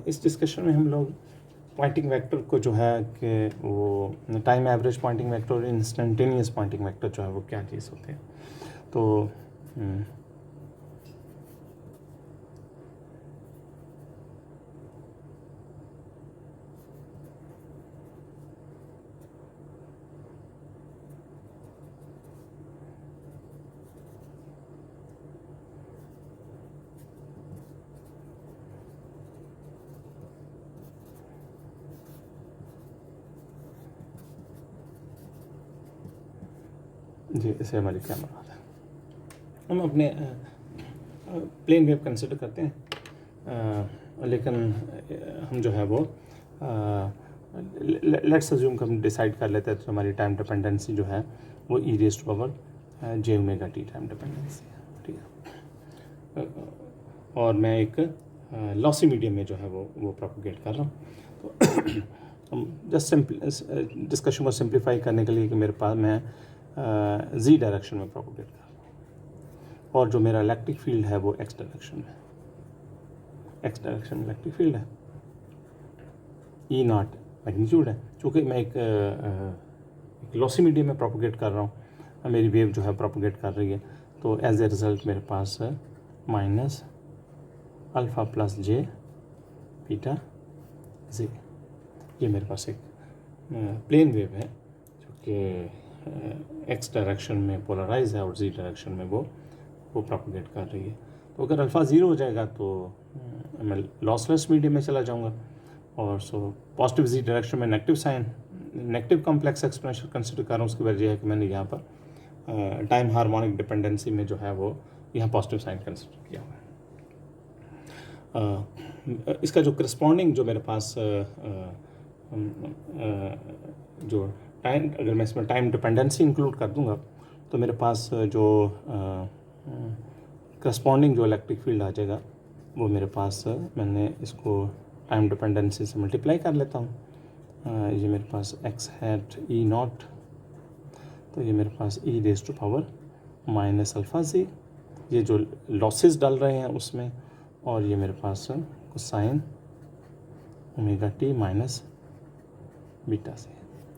इस डिस्कशन में हम लोग पॉइंटिंग वेक्टर को जो है कि वो टाइम एवरेज पॉइंटिंग वेक्टर और इंस्टेंटेनियस पॉइंटिंग वेक्टर जो है वो क्या चीज़ होते हैं। तो जी, इसे हमारी क्या मराद है। हम अपने प्लेन वेव कंसिडर करते हैं, लेकिन हम जो है वो लेट्स अज्यूम कि हम डिसाइड कर लेते हैं तो हमारी टाइम डिपेंडेंसी जो है वो E raised to power J omega T time dependency है, ठीक है। और मैं एक लॉसी मीडियम में जो है वो प्रोपोगेट कर रहा हूँ। तो हम जस्ट डिस्कशन को सिंप्लीफाई करने के लिए कि मेरे पास मैं जी डायरेक्शन में प्रोपोगेट कर रहा हूँ और जो मेरा इलेक्ट्रिक फील्ड है वो एक्स डायरेक्शन में, एक्स डायरेक्शन में इलेक्ट्रिक फील्ड है, ई नॉट मैग्नीट्यूड है। चूँकि मैं एक लॉसी मीडियम में प्रोपोगेट कर रहा हूँ, मेरी वेव जो है प्रोपोगेट कर रही है, तो एज ए रिज़ल्ट मेरे पास माइनस अल्फ़ा प्लस जे बीटा जे, ये मेरे पास एक प्लेन वेव है जो कि एक्स डायरेक्शन में पोलराइज है और जी डायरेक्शन में वो प्रोपोगेट कर रही है। तो अगर अल्फ़ा ज़ीरो हो जाएगा तो मैं लॉसलेस मीडियम में चला जाऊंगा, और सो पॉजिटिव जी डायरेक्शन में negative sign, negative complex exponential consider कर रहा हूँ। उसकी वजह है कि मैंने यहाँ पर टाइम हार्मोनिक डिपेंडेंसी में जो है वो यहाँ पॉजिटिव साइन कंसिडर किया हुआ है। इसका जो करस्पॉन्डिंग जो मेरे पास जो टाइम, अगर मैं इसमें टाइम डिपेंडेंसी इंक्लूड कर दूंगा तो मेरे पास जो करस्पॉन्डिंग जो इलेक्ट्रिक फील्ड आ जाएगा वो मेरे पास, मैंने इसको टाइम डिपेंडेंसी से मल्टीप्लाई कर लेता हूँ। ये मेरे पास एक्स हैट ई नॉट, तो ये मेरे पास E raise to power minus alpha G, ये जो लॉसेस डाल रहे हैं उसमें, और ये मेरे पास cosine omega T minus beta से,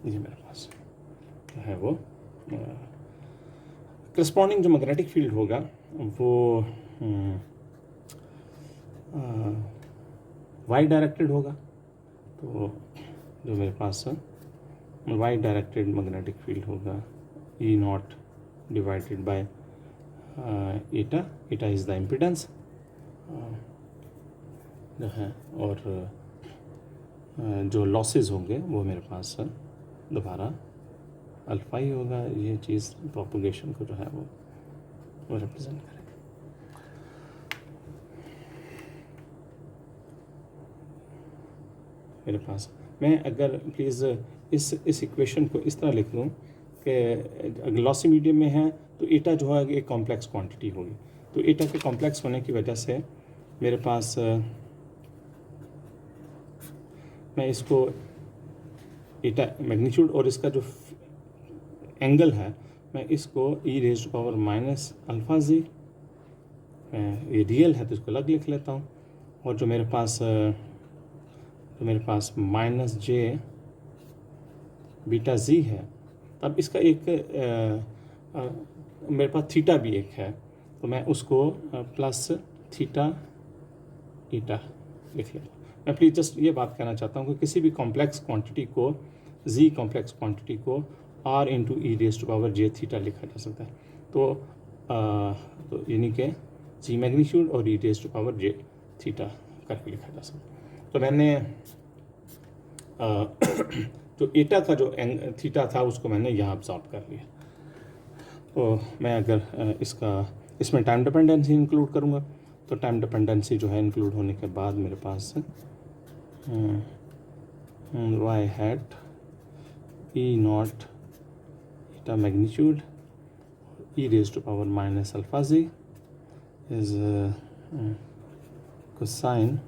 ये मेरे पास जो है वो करस्पॉन्डिंग जो मैग्नेटिक फील्ड होगा वो वाई डायरेक्टेड होगा। तो जो मेरे पास वाई डायरेक्टेड मैग्नेटिक फील्ड होगा E naught divided by eta, eta is the impedance जो है, और जो लॉसेस होंगे वो मेरे पास दोबारा अल्फा ही होगा। ये चीज़ प्रोपोगेशन को जो है वो रिप्रेजेंट करेगा। मेरे पास, मैं अगर प्लीज़ इस इक्वेशन को इस तरह लिख लूँ कि अगर लॉसी मीडियम में है तो ईटा जो है एक कॉम्प्लेक्स क्वांटिटी होगी, तो ईटा के कॉम्प्लेक्स होने की वजह से मेरे पास मैं इसको ईटा मैग्नीट्यूड और इसका जो एंगल है मैं इसको E raise to power minus alpha G, ये रियल है तो इसको अलग लिख लेता हूँ, और जो मेरे पास माइनस जे बीटा जी है, तब इसका एक मेरे पास थीटा भी एक है, तो मैं उसको प्लस थीटा ईटा लिख लेता हूँ। मैं प्लीज़ जस्ट ये बात कहना चाहता हूँ कि किसी भी कॉम्प्लेक्स क्वांटिटी को, जी कॉम्प्लेक्स क्वांटिटी को r into e raise to power j theta लिखा जा सकता है। तो यानी कि जी मैग्नीट्यूड और e raise to power j theta करके लिखा जा सकता है। तो मैंने जो ईटा का जो थीटा था उसको मैंने यहाँ अब्सॉर्ब कर लिया। तो मैं अगर इसमें टाइम डिपेंडेंसी इंक्लूड करूँगा तो टाइम डिपेंडेंसी जो है इंक्लूड होने के बाद मेरे पास Y hat E naught eta magnitude E raise to power minus alpha G is cosine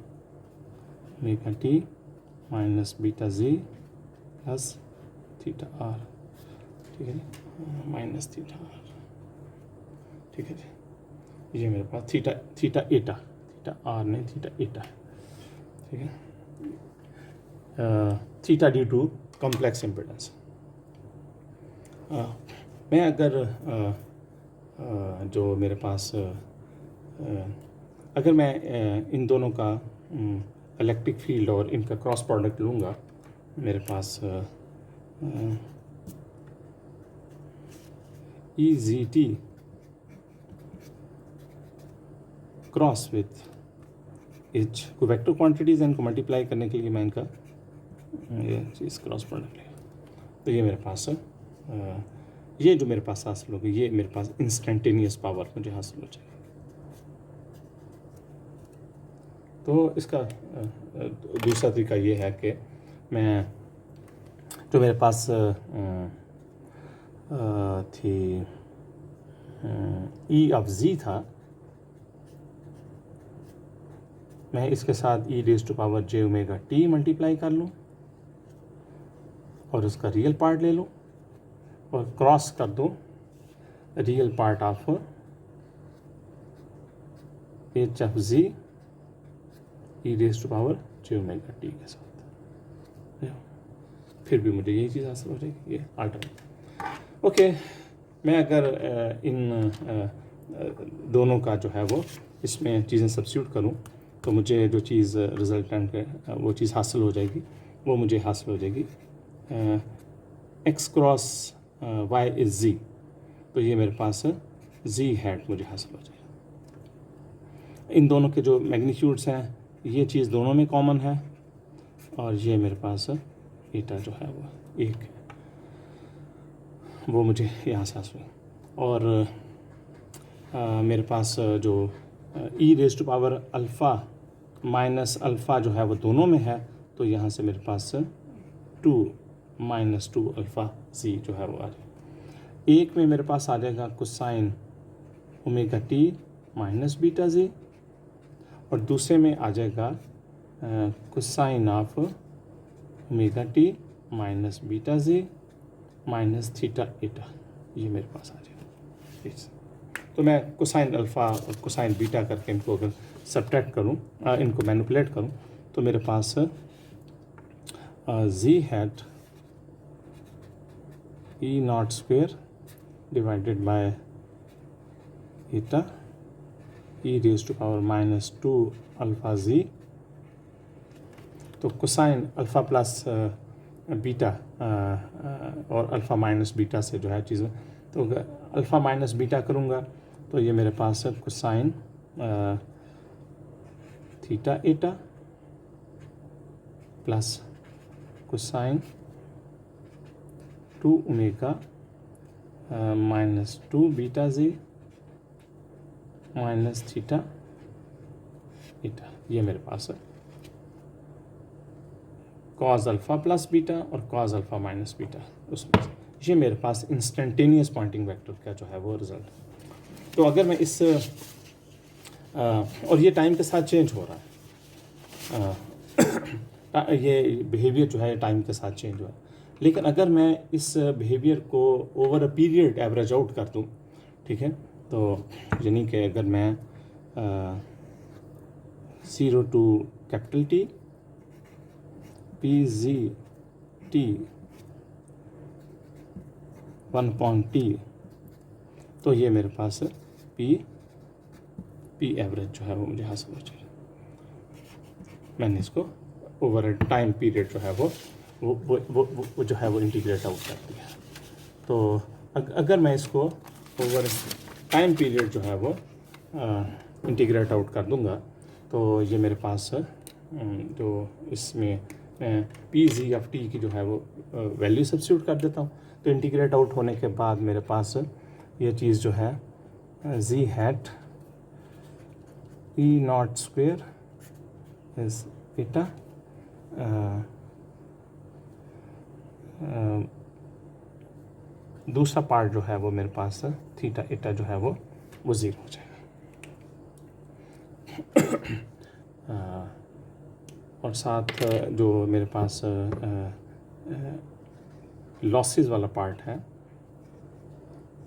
omega T minus beta G plus theta R, ठीक है जी, माइनस थीटा आर, ठीक है जी। ये मेरे पास थीटा ईटा, थीटा आर नहीं थीटा ईटा है, ठीक है, theta due to complex impedance. मैं अगर जो मेरे पास अगर मैं इन दोनों का इलेक्ट्रिक फील्ड और इनका क्रॉस प्रोडक्ट लूँगा, मेरे पास E G T cross with H को वेक्टर क्वांटिटीज़ इनको मल्टीप्लाई करने के लिए मैं इनका ये चीज़ क्रॉस प्रोडक्ट लेगा, तो ये मेरे पास ये जो मेरे पास हासिल होगी, ये मेरे पास इंस्टेंटेनियस पावर मुझे हासिल हो जाएगी। तो इसका दूसरा तरीका ये है कि मैं जो मेरे पास थी ई ऑफ जी था, मैं इसके साथ e raise to power J omega t multiply कर लूँ और उसका रियल पार्ट ले लूँ और क्रॉस कर दो real part of H of G E raise to power J omega T के साथ, फिर भी मुझे यही चीज़ हासिल हो जाएगी, ये अल्टरनेट। ओके, मैं अगर इन दोनों का जो है वो इसमें चीज़ें सब्स्टिट्यूट करूं, तो मुझे जो चीज़ रिजल्टेंट है वो चीज़ हासिल हो जाएगी, वो मुझे हासिल हो जाएगी एक्स क्रॉस वाई इज़ जी, तो ये मेरे पास जी हैट मुझे हासिल हो जाएगा। इन दोनों के जो मैग्नीट्यूड्स हैं, ये चीज़ दोनों में कॉमन है, और ये मेरे पास ईटा जो है वो एक है, वो मुझे यहाँ से हासिल हुई। और मेरे पास जो E raise to power alpha minus alpha जो है वो दोनों में है, तो यहाँ से मेरे पास 2 माइनस 2 अल्फ़ा जी जो है वो आ जाए। एक में मेरे पास आ जाएगा cosine omega T minus beta G, और दूसरे में आ जाएगा cosine of omega T minus beta G minus theta eta, ये मेरे पास आ जाएगा। तो मैं कोसाइन अल्फ़ा और कोसाइन बीटा करके इनको अगर सब्ट्रैक्ट करूँ, इनको मैनिपुलेट करूँ, तो मेरे पास G hat E naught square divided by eta E raise to power minus 2 alpha G, तो कोसाइन अल्फ़ा प्लस बीटा और अल्फ़ा माइनस बीटा से जो है चीज़ें, तो अल्फ़ा माइनस बीटा करूँगा तो ये मेरे पास है cosine theta eta plus cosine 2 omega minus 2 beta G minus theta eta, ये मेरे पास है कॉज अल्फ़ा प्लस बीटा और कॉज अल्फ़ा माइनस बीटा, उसमें ये मेरे पास इंस्टेंटेनियस पॉइंटिंग वेक्टर का जो है वो रिज़ल्ट है। तो अगर मैं इस और ये टाइम के साथ चेंज हो रहा है, ये बिहेवियर जो है टाइम के साथ चेंज हो रहा है, लेकिन अगर मैं इस बिहेवियर को over a period average out कर दूँ, ठीक है, तो यानी कि अगर मैं 0 to capital T P G T 1/t, तो ये मेरे पास पी एवरेज जो है वो मुझे हासिल हो जाएगा। मैंने इसको ओवर टाइम पीरियड जो है वो जो है वो इंटीग्रेट आउट कर दिया। तो अगर मैं इसको ओवर टाइम पीरियड जो है वो इंटीग्रेट आउट कर दूंगा, तो ये मेरे पास जो इसमें पी जी ऑफ टी की जो है वो वैल्यू सब्स्टिट्यूट कर देता हूँ, तो इंटीग्रेट आउट होने के बाद मेरे पास ये चीज़ जो है G hat E naught square is eta दूसरा पार्ट जो है वो मेरे पास थीटा एटा जो है वो 0 हो जाएगा। और साथ जो मेरे पास लॉसेस वाला पार्ट है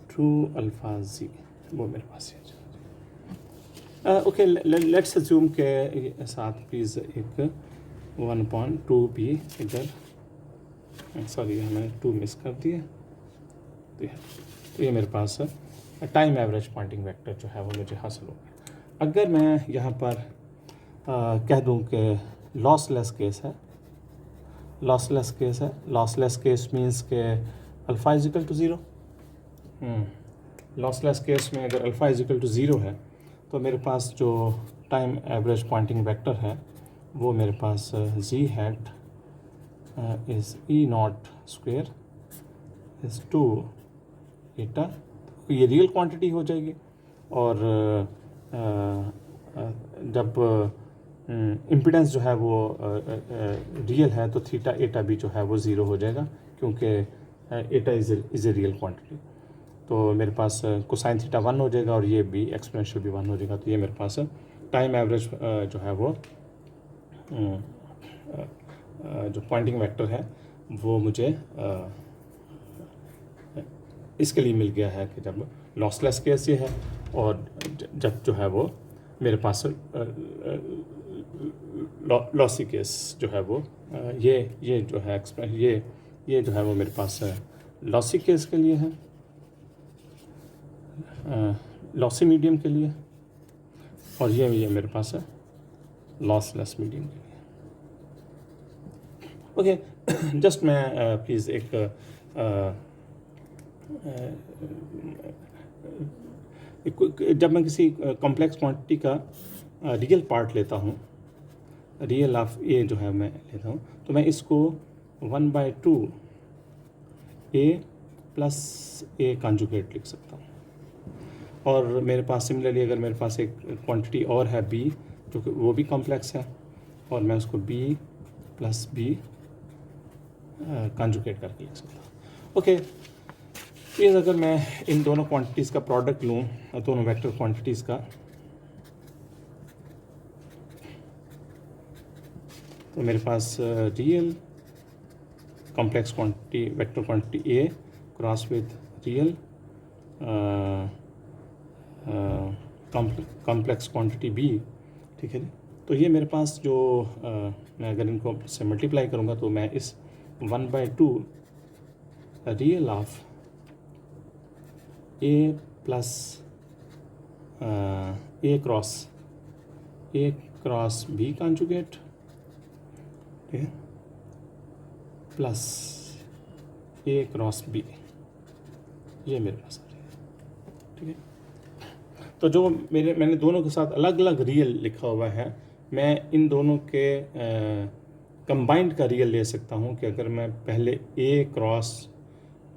2 अल्फ़ा जी, वो मेरे पास है। ओके, लेट्स अज्यूम के साथ प्लीज़ एक 1/2 इधर, सॉरी मैंने 2 मिस कर दिए। तो ये मेरे पास टाइम एवरेज पॉइंटिंग वेक्टर जो है वो मुझे हासिल हो गया। अगर मैं यहाँ पर कह दूँ कि लॉसलेस केस है, लॉसलेस केस मीन्स के alpha is equal to 0। Lossless case में अगर अल्फ़ा इज इक्वल टू 0 है तो मेरे पास जो टाइम एवरेज पॉइंटिंग वेक्टर है वो मेरे पास G hat is E naught square is 2 eta, ये रियल क्वांटिटी हो जाएगी। और जब इम्पिडेंस जो है वो रियल है तो थीटा एटा भी जो है वो 0 हो जाएगा, क्योंकि एटा इज़ ए रियल क्वांटिटी। तो मेरे पास कोसाइन थीटा 1 हो जाएगा और ये भी एक्सपोनेंशियल भी 1 हो जाएगा। तो ये मेरे पास टाइम एवरेज जो है वो जो पॉइंटिंग वेक्टर है वो मुझे इसके लिए मिल गया है कि जब लॉसलेस केस ये है और जब जो है वो मेरे पास लॉसी केस जो है वो ये जो है ये जो है वो मेरे पास लॉसी केस के लिए है, लॉसी मीडियम के लिए, और ये मेरे पास है लॉसलेस मीडियम के लिए। ओके, जस्ट मैं प्लीज़ एक जब मैं किसी कॉम्प्लेक्स क्वांटिटी का रियल पार्ट लेता हूँ, रियल ऑफ ए जो है मैं लेता हूँ, तो मैं इसको 1/2 ए प्लस ए कंजुगेट लिख सकता हूँ। और मेरे पास सिमिलरली अगर मेरे पास एक क्वांटिटी और है बी, जो कि वो भी कॉम्प्लेक्स है, और मैं उसको बी प्लस बी कंजुगेट करके लिख सकता हूँ। ओके, प्लीज़ अगर मैं इन दोनों क्वांटिटीज़ का प्रोडक्ट लूँ, दोनों वेक्टर क्वांटिटीज़ का, तो मेरे पास real complex quantity vector quantity A cross with real complex quantity B, ठीक है जी। तो ये मेरे पास जो मैं अगर इनको से मल्टीप्लाई करूँगा तो मैं इस 1/2 real of A plus A cross B conjugate, ठीक है, प्लस ए क्रॉस बी, ये मेरे पास आ जाएगा, ठीक है। तो जो मैंने दोनों के साथ अलग अलग रियल लिखा हुआ है, मैं इन दोनों के कंबाइंड का रियल ले सकता हूँ कि अगर मैं पहले ए क्रॉस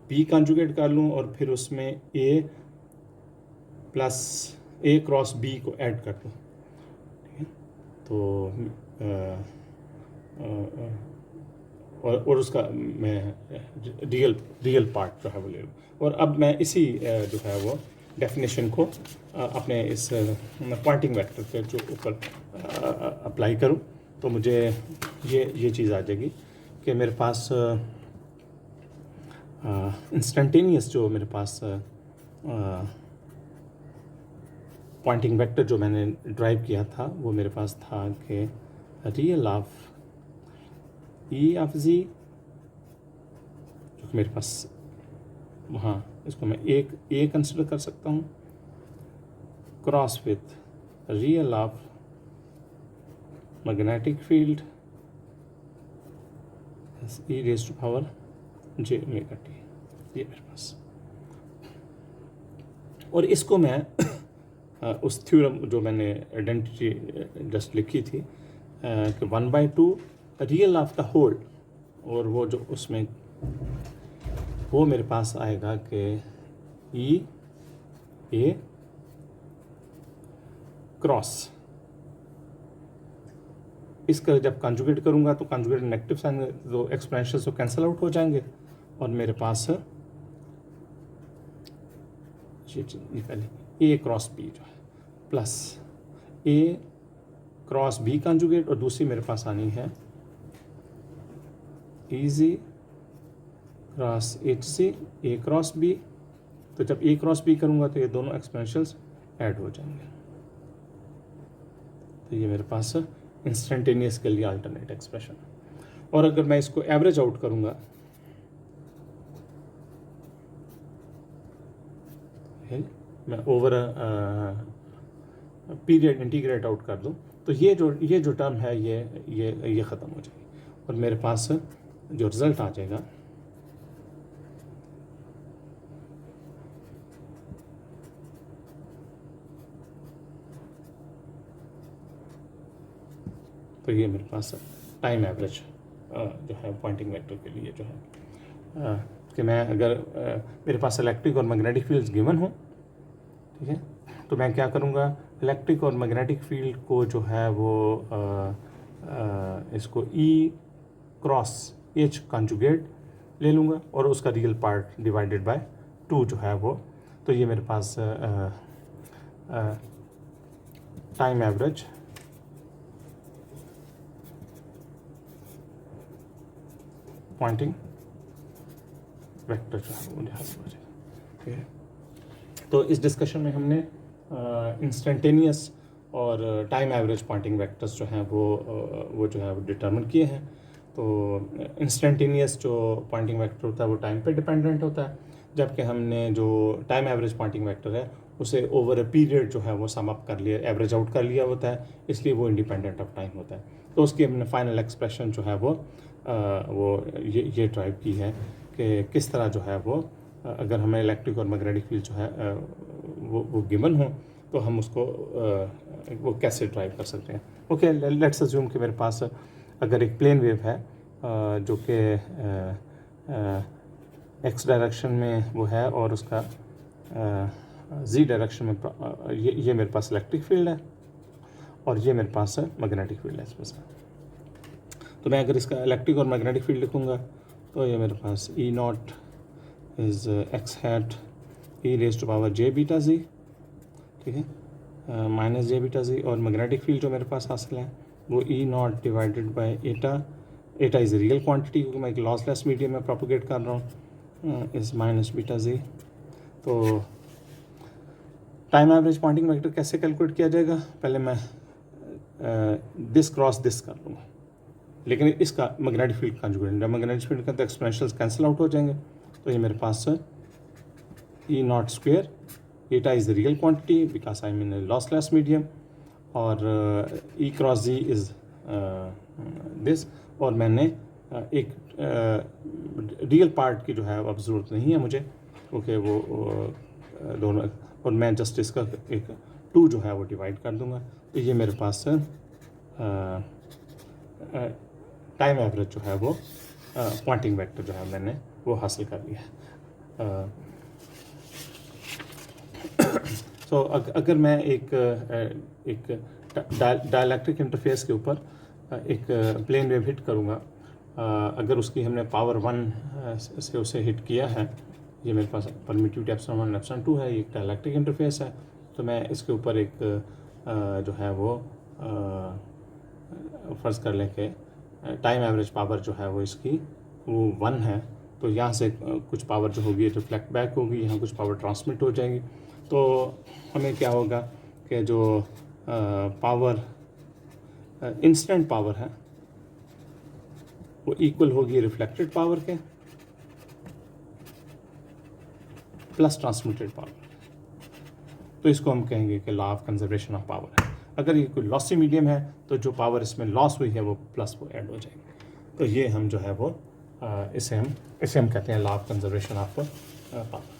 बी कंजुगेट कर लूँ और फिर उसमें ए प्लस ए क्रॉस बी को ऐड कर दूँ, ठीक है। तो और उसका मैं रियल पार्ट जो है वो ले लूँ, और अब मैं इसी जो है वो डेफिनेशन को अपने इस पॉइंटिंग वेक्टर के जो ऊपर अप्लाई करूँ, तो मुझे ये चीज़ आ जाएगी कि मेरे पास इंस्टेंटेनियस जो मेरे पास पॉइंटिंग वेक्टर जो मैंने ड्राइव किया था वो मेरे पास था कि रियल ऑफ ई ऑफ जी, जो कि मेरे पास वहाँ इसको मैं एक ए कंसिडर कर सकता हूँ, cross with real of magnetic field E raise to power J omega T, ये मेरे पास। और इसको मैं उस थ्योरम जो मैंने आइडेंटिटी जस्ट लिखी थी कि 1/2 रियल ऑफ द होल, और वो जो उसमें वो मेरे पास आएगा कि ई ए क्रॉस, इसका जब कंजुगेट करूँगा तो कंजुगेट नेगेटिव साइन जो एक्सपोनेंशियल तो कैंसिल आउट हो जाएंगे, और मेरे पास ये पहले ए क्रॉस बी जो है plus A cross B conjugate, और दूसरी मेरे पास आनी है ई जी क्रॉस एच सी ए क्रॉस बी। तो जब ए क्रॉस बी करूँगा तो ये दोनों एक्सपोनेंशियल्स ऐड हो जाएंगे, तो ये मेरे पास इंस्टेंटेनियस के लिए अल्टरनेट एक्सप्रेशन। और अगर मैं इसको एवरेज आउट करूँगा, मैं ओवर पीरियड इंटीग्रेट आउट कर दूँ, तो ये जो टर्म है ये ख़त्म हो जाएगी और मेरे पास जो रिज़ल्ट आ जाएगा तो ये मेरे पास टाइम एवरेज जो है पॉइंटिंग वेक्टर के लिए जो है कि मैं अगर मेरे पास इलेक्ट्रिक और मैग्नेटिक फील्ड्स गिवन हो, ठीक है, तो मैं क्या करूँगा, इलेक्ट्रिक और मैग्नेटिक फील्ड को जो है वो इसको E क्रॉस H कंजुगेट ले लूँगा और उसका रियल पार्ट डिवाइडेड बाय 2 जो है वो, तो ये मेरे पास टाइम एवरेज पॉइंटिंग वेक्टर जो है वो लिहाज हो जाएगा, ठीक है। तो इस डिस्कशन में हमने इंस्टेंटेनियस और टाइम एवरेज पॉइंटिंग वेक्टर्स जो हैं वो जो है वो डिटर्मिन किए हैं। तो इंस्टेंटेनियस जो पॉइंटिंग वेक्टर होता है वो टाइम पे डिपेंडेंट होता है, जबकि हमने जो टाइम एवरेज पॉइंटिंग वेक्टर है उसे ओवर अ पीरियड जो है वो सम अप कर लिया, एवरेज आउट कर लिया होता है, इसलिए वो इंडिपेंडेंट ऑफ टाइम होता है। तो उसकी हमने फाइनल एक्सप्रेशन जो है वो ये ड्राइव की है कि किस तरह जो है वो अगर हमें इलेक्ट्रिक और मैग्नेटिक फील्ड जो है वो गिवन हो तो हम उसको वो कैसे ड्राइव कर सकते हैं। ओके, लेट्स अज्यूम कि मेरे पास अगर एक प्लेन वेव है जो कि एक्स डायरेक्शन में वो है और उसका जी डायरेक्शन में ये मेरे पास इलेक्ट्रिक फील्ड है और ये मेरे पास मैग्नेटिक फील्ड है इसमें। तो मैं अगर इसका इलेक्ट्रिक और मैग्नेटिक फील्ड लिखूँगा तो ये मेरे पास E naught is X hat E raise to power J beta G, ठीक है, माइनस जे बीटा जी। और मैग्नेटिक फील्ड जो मेरे पास हासिल है वो E not divided bye Etah, Etah is real quantity क्योंकि मैं एक लॉसलेस मीडियम में प्रोपोगेट कर रहा हूँ, इज़ माइनस बीटा जी। तो टाइम एवरेज पॉइंटिंग वेक्टर कैसे कैलकुलेट किया जाएगा, पहले मैं दिस क्रॉस दिस कर लूँगा, लेकिन इसका magnetic field conjugate, magnetic field का तो एक्सपोनेंशियल्स कैंसिल आउट हो जाएंगे। तो ये मेरे पास E naught square, eta is the real quantity because I mean lossless medium, और E cross G is this, और मैंने एक रियल पार्ट की जो है अब ज़रूरत नहीं है मुझे क्योंकि वो दोनों, और मैं जस्ट इसका एक 2 जो है वो डिवाइड कर दूंगा। तो ये मेरे पास टाइम एवरेज जो है वो पॉइंटिंग वेक्टर जो है मैंने वो हासिल कर लिया है। सो अगर मैं एक डायलैक्ट्रिक इंटरफेस के ऊपर एक प्लेन वेव हिट करूँगा, अगर उसकी हमने पावर 1 से उसे हिट किया है, ये मेरे पास परमिटिविटी एप्सिलॉन 1 एप्सिलॉन 2 है, ये एक डायलैक्ट्रिक इंटरफेस है, तो मैं इसके ऊपर एक जो है वो फ़र्ज़ कर लें कि टाइम एवरेज पावर जो है वो इसकी वो 1 है, तो यहाँ से कुछ पावर जो होगी रिफ्लेक्ट बैक होगी, यहाँ कुछ पावर ट्रांसमिट हो जाएगी। तो हमें क्या होगा कि जो पावर इंस्टेंट पावर है वो इक्वल होगी रिफ्लेक्टेड पावर के प्लस ट्रांसमिटेड पावर। तो इसको हम कहेंगे कि law of conservation of power है। अगर ये कोई लॉसी मीडियम है तो जो पावर इसमें लॉस हुई है वो प्लस वो ऐड हो जाएगी। तो ये हम जो है वो इसे हम कहते हैं law of conservation of power.